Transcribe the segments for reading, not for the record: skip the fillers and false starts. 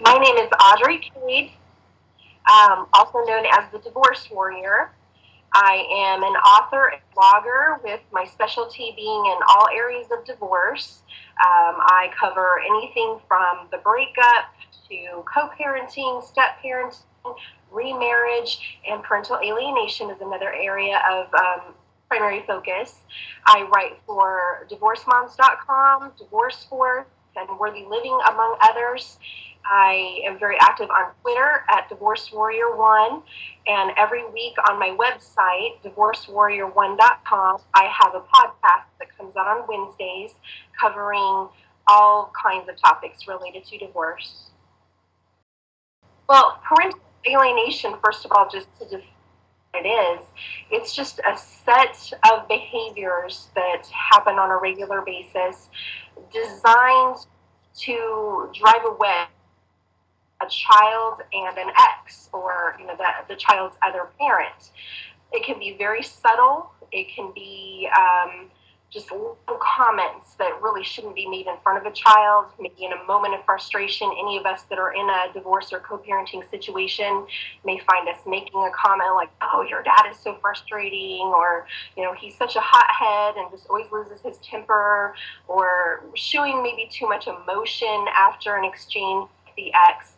My name is Audrey Cade, also known as the Divorce Warrior. I am an author and blogger with my specialty being in all areas of divorce. I cover anything from the breakup to co-parenting, step-parenting, remarriage, and parental alienation is another area of primary focus. I write for divorcemoms.com, Divorce Force, and Worthy Living, among others. I am very active on Twitter at Divorce Warrior One, and every week on my website, divorcewarrior1.com, I have a podcast that comes out on Wednesdays covering all kinds of topics related to divorce. Well, parental alienation, first of all, just to define what it is, it's just a set of behaviors that happen on a regular basis designed to drive away a child and an ex, or the child's other parent. It can be very subtle. It can be just little comments that really shouldn't be made in front of a child. Maybe in a moment of frustration, any of us that are in a divorce or co-parenting situation may find us making a comment like, "Oh, your dad is so frustrating," or "He's such a hothead and just always loses his temper," or showing maybe too much emotion after an exchange with the ex.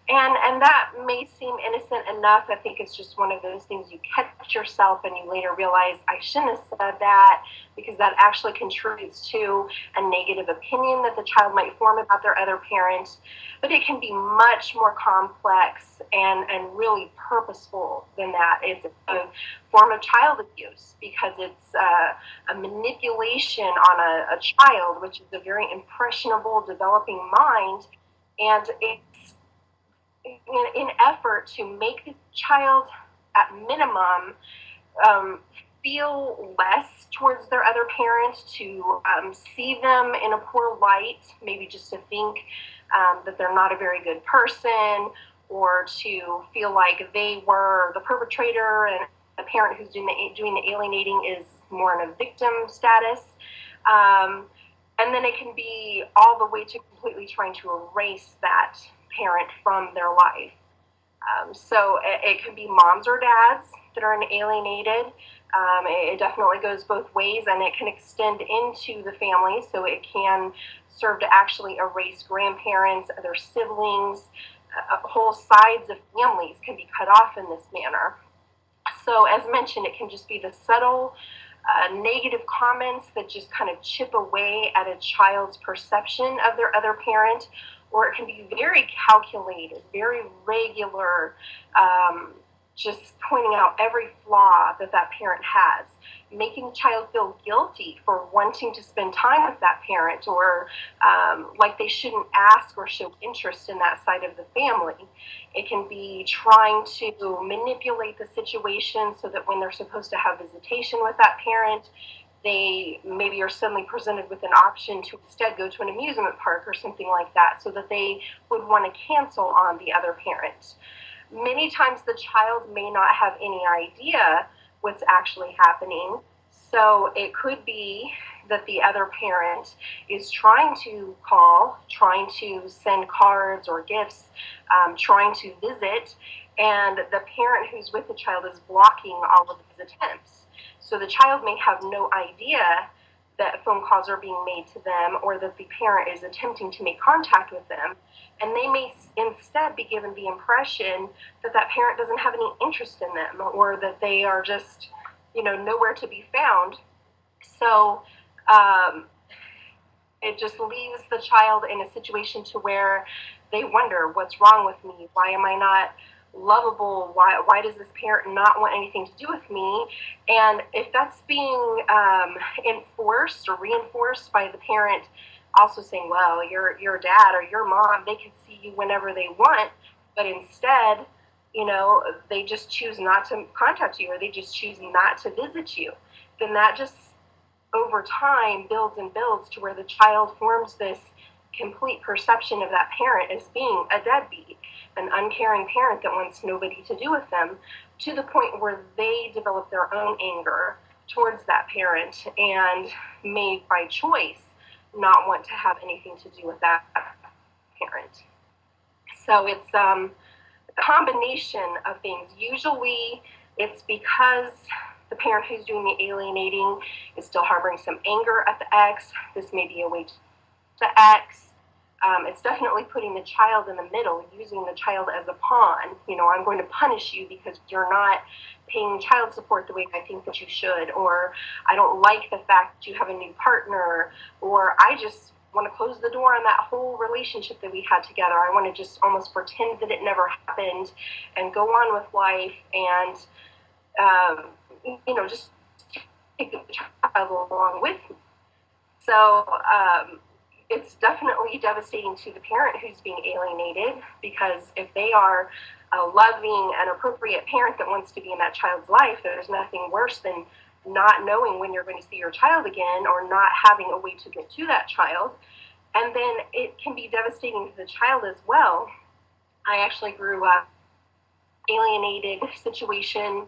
And that may seem innocent enough. I think it's just one of those things you catch yourself and you later realize, I shouldn't have said that, because that actually contributes to a negative opinion that the child might form about their other parent. But it can be much more complex and really purposeful than that. It's a form of child abuse because it's a manipulation on a child, which is a very impressionable, developing mind. And it's in effort to make the child, at minimum, feel less towards their other parent, to see them in a poor light, maybe just to think that they're not a very good person, or to feel like they were the perpetrator and the parent who's doing the alienating is more in a victim status. And then it can be all the way to completely trying to erase that parent from their life. So it can be moms or dads that are alienated. It definitely goes both ways, and it can extend into the family. So it can serve to actually erase grandparents, other siblings, whole sides of families can be cut off in this manner. So as mentioned, it can just be the subtle negative comments that just kind of chip away at a child's perception of their other parent, or it can be very calculated, very regular, just pointing out every flaw that parent has, making the child feel guilty for wanting to spend time with that parent, or like they shouldn't ask or show interest in that side of the family. It can be trying to manipulate the situation so that when they're supposed to have visitation with that parent, they maybe are suddenly presented with an option to instead go to an amusement park or something like that, so that they would want to cancel on the other parent. Many times the child may not have any idea what's actually happening. So it could be that the other parent is trying to call, trying to send cards or gifts, trying to visit, and the parent who's with the child is blocking all of his attempts. So the child may have no idea that phone calls are being made to them, or that the parent is attempting to make contact with them. And they may instead be given the impression that parent doesn't have any interest in them, or that they are just, nowhere to be found. So it just leaves the child in a situation to where they wonder, what's wrong with me? Why am I not lovable? Why does this parent not want anything to do with me? And if that's being enforced or reinforced by the parent also saying, well, your dad or your mom, they can see you whenever they want, but instead, they just choose not to contact you, or they just choose not to visit you, then that just over time builds and builds to where the child forms this complete perception of that parent as being a deadbeat, an uncaring parent that wants nobody to do with them, to the point where they develop their own anger towards that parent and may, by choice, not want to have anything to do with that parent. So it's a combination of things. Usually it's because the parent who's doing the alienating is still harboring some anger at the ex. This may be a way to the ex. It's definitely putting the child in the middle, using the child as a pawn. I'm going to punish you because you're not paying child support the way I think that you should, or I don't like the fact that you have a new partner, or I just want to close the door on that whole relationship that we had together. I want to just almost pretend that it never happened and go on with life and, just take the child along with me. So, it's definitely devastating to the parent who's being alienated, because if they are a loving and appropriate parent that wants to be in that child's life, there's nothing worse than not knowing when you're going to see your child again, or not having a way to get to that child. And then it can be devastating to the child as well. I actually grew up alienated situation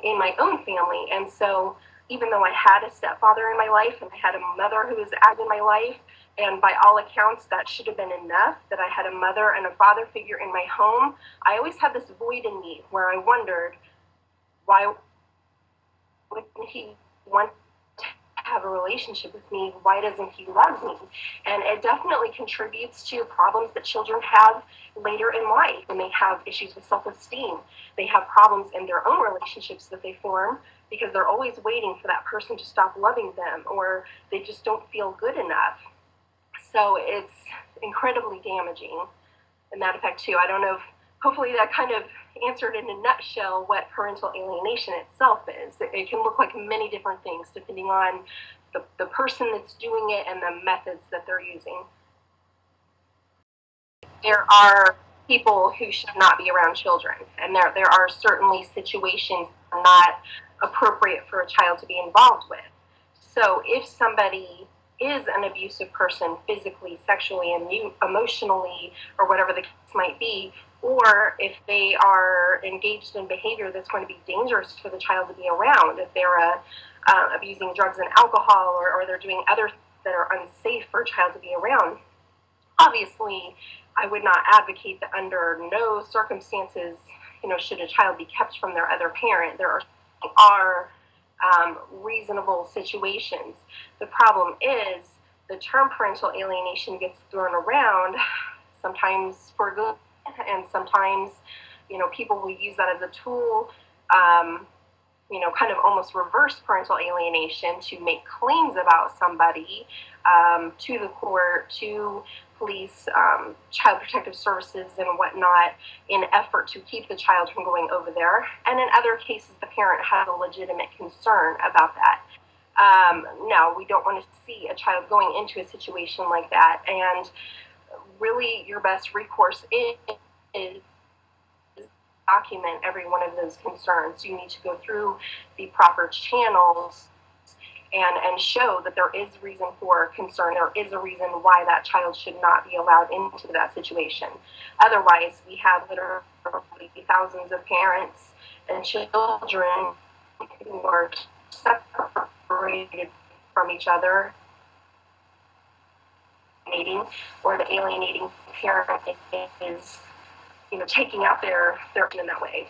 in my own family, and so even though I had a stepfather in my life and I had a mother who was active in my life, and by all accounts that should have been enough, that I had a mother and a father figure in my home, I always had this void in me where I wondered, why wouldn't he want to have a relationship with me? Why doesn't he love me? And it definitely contributes to problems that children have later in life, when they have issues with self-esteem. They have problems in their own relationships that they form, because they're always waiting for that person to stop loving them, or they just don't feel good enough. So it's incredibly damaging in that effect too. I don't know if, hopefully that kind of answered in a nutshell what parental alienation itself is. It can look like many different things depending on the person that's doing it and the methods that they're using. There are people who should not be around children, and there are certainly situations not appropriate for a child to be involved with. So if somebody is an abusive person, physically, sexually, and emotionally, or whatever the case might be, or if they are engaged in behavior that's going to be dangerous for the child to be around, if they're abusing drugs and alcohol, or they're doing other things that are unsafe for a child to be around, obviously I would not advocate that under no circumstances, should a child be kept from their other parent. There are reasonable situations. The problem is the term parental alienation gets thrown around, sometimes for good, and sometimes, people will use that as a tool, kind of almost reverse parental alienation to make claims about somebody to the court, to police, child protective services and whatnot, in effort to keep the child from going over there. And in other cases, the parent has a legitimate concern about that. No, we don't want to see a child going into a situation like that. And really, your best recourse is document every one of those concerns. You need to go through the proper channels and show that there is reason for concern. There is a reason why that child should not be allowed into that situation. Otherwise, we have literally thousands of parents and children who are separated from each other, or the alienating parent is, taking out their in that way.